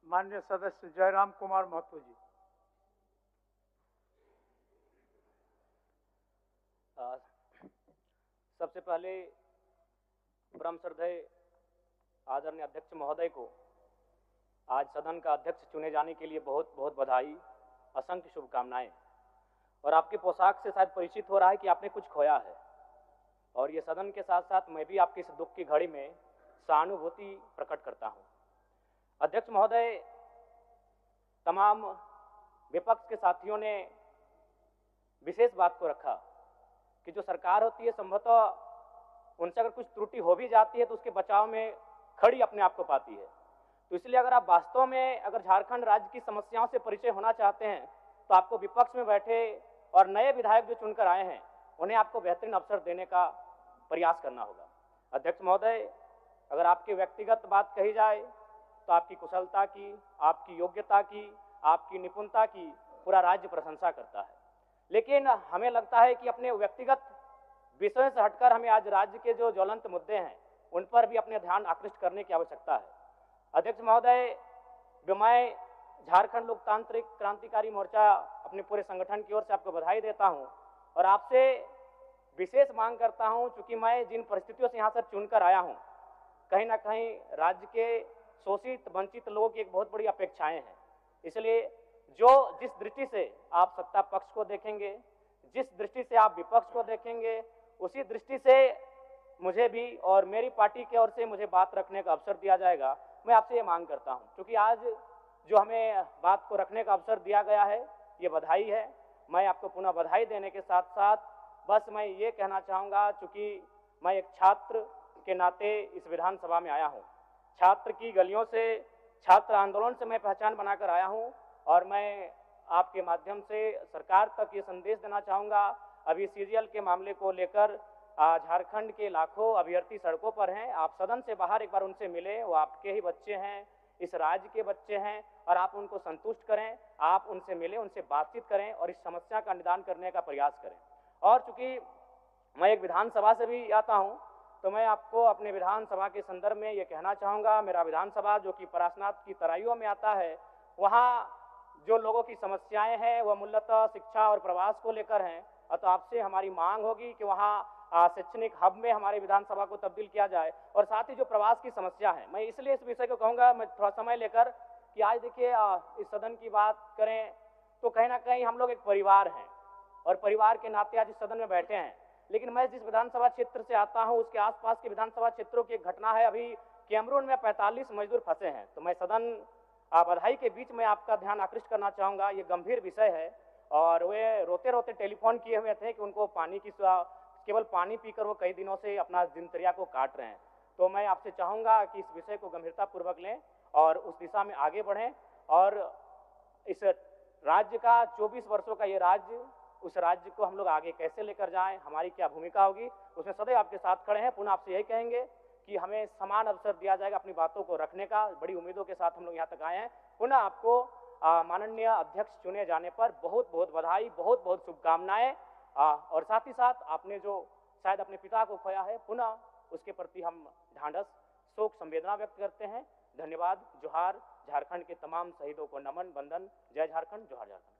माननीय सदस्य जयराम कुमार महतो जी। सबसे पहले परम श्रद्धेय आदरणीय अध्यक्ष महोदय को आज सदन का अध्यक्ष चुने जाने के लिए बहुत बहुत बधाई, असंख्य शुभकामनाएं। और आपके पोशाक से शायद परिचित हो रहा है कि आपने कुछ खोया है, और ये सदन के साथ साथ मैं भी आपकी इस दुख की घड़ी में सहानुभूति प्रकट करता हूं। अध्यक्ष महोदय, तमाम विपक्ष के साथियों ने विशेष बात को रखा कि जो सरकार होती है संभवतः उनसे अगर कुछ त्रुटि हो भी जाती है तो उसके बचाव में खड़ी अपने आप को पाती है। तो इसलिए अगर आप वास्तव में अगर झारखंड राज्य की समस्याओं से परिचय होना चाहते हैं तो आपको विपक्ष में बैठे और नए विधायक जो चुनकर आए हैं उन्हें आपको बेहतरीन अवसर देने का प्रयास करना होगा। अध्यक्ष महोदय, अगर आपकी व्यक्तिगत बात कही जाए तो आपकी कुशलता की, आपकी योग्यता की, आपकी निपुणता की पूरा राज्य प्रशंसा करता है, लेकिन हमें लगता है कि अपने व्यक्तिगत विषयों से हटकर हमें आज राज्य के जो ज्वलंत मुद्दे हैं उन पर भी अपने ध्यान आकृष्ट करने की आवश्यकता है। अध्यक्ष महोदय, मैं झारखंड लोकतांत्रिक क्रांतिकारी मोर्चा अपने पूरे संगठन की ओर से आपको बधाई देता हूं और आपसे विशेष मांग करता हूं, चूंकि मैं जिन परिस्थितियों से यहां से चुनकर आया हूं, कहीं ना कहीं राज्य के शोषित वंचित लोगों की एक बहुत बड़ी अपेक्षाएं हैं। इसलिए जिस दृष्टि से आप सत्ता पक्ष को देखेंगे, जिस दृष्टि से आप विपक्ष को देखेंगे, उसी दृष्टि से मुझे भी और मेरी पार्टी की ओर से मुझे बात रखने का अवसर दिया जाएगा। मैं आपसे ये मांग करता हूं, क्योंकि आज जो हमें बात को रखने का अवसर दिया गया है ये बधाई है। मैं आपको पुनः बधाई देने के साथ साथ बस मैं ये कहना चाहूँगा, चूँकि मैं एक छात्र के नाते इस विधानसभा में आया हूँ, छात्र की गलियों से, छात्र आंदोलन से मैं पहचान बनाकर आया हूँ, और मैं आपके माध्यम से सरकार तक ये संदेश देना चाहूँगा। अभी सीरियल के मामले को लेकर झारखंड के लाखों अभ्यर्थी सड़कों पर हैं। आप सदन से बाहर एक बार उनसे मिले, वो आपके ही बच्चे हैं, इस राज्य के बच्चे हैं, और आप उनको संतुष्ट करें, आप उनसे मिलें, उनसे बातचीत करें और इस समस्या का निदान करने का प्रयास करें। और चूंकि मैं एक विधानसभा से भी आता हूं, तो मैं आपको अपने विधानसभा के संदर्भ में ये कहना चाहूँगा, मेरा विधानसभा जो कि परासनाथ की तराइयों में आता है, वहाँ जो लोगों की समस्याएं हैं वह मूलतः शिक्षा और प्रवास को लेकर हैं। तो आपसे हमारी मांग होगी कि वहाँ शैक्षणिक हब में हमारे विधानसभा को तब्दील किया जाए, और साथ ही जो प्रवास की समस्या है, मैं इसलिए इस विषय को कहूँगा, मैं थोड़ा समय लेकर, कि आज देखिए इस सदन की बात करें तो कहीं ना कहीं हम लोग एक परिवार हैं और परिवार के नाते आज इस सदन में बैठे हैं। लेकिन मैं जिस विधानसभा क्षेत्र से आता हूं उसके आसपास के विधानसभा क्षेत्रों की एक घटना है, अभी कैमरून में 45 मजदूर फंसे हैं। तो मैं सदन बधाई के बीच में आपका ध्यान आकृष्ट करना चाहूँगा, ये गंभीर विषय है, और वे रोते रोते टेलीफोन किए हुए थे कि उनको पानी की, केवल पानी पीकर वो कई दिनों से अपना दिनचर्या को काट रहे हैं। तो मैं आपसे चाहूँगा कि इस विषय को गंभीरतापूर्वक लें और उस दिशा में आगे बढ़ें, और इस राज्य का 24 वर्षों का ये राज्य, उस राज्य को हम लोग आगे कैसे लेकर जाएं, हमारी क्या भूमिका होगी, उसमें सदैव आपके साथ खड़े हैं। पुनः आपसे यही कहेंगे कि हमें समान अवसर दिया जाएगा अपनी बातों को रखने का। बड़ी उम्मीदों के साथ हम लोग यहाँ तक आए हैं। पुनः आपको माननीय अध्यक्ष चुने जाने पर बहुत बहुत बधाई, बहुत बहुत शुभकामनाएं, और साथ ही साथ आपने जो शायद अपने पिता को खोया है, पुनः उसके प्रति हम ढांढस, शोक, संवेदना व्यक्त करते हैं। धन्यवाद। जोहार। झारखंड के तमाम शहीदों को नमन, वंदन। जय झारखंड, जोहार झारखंड।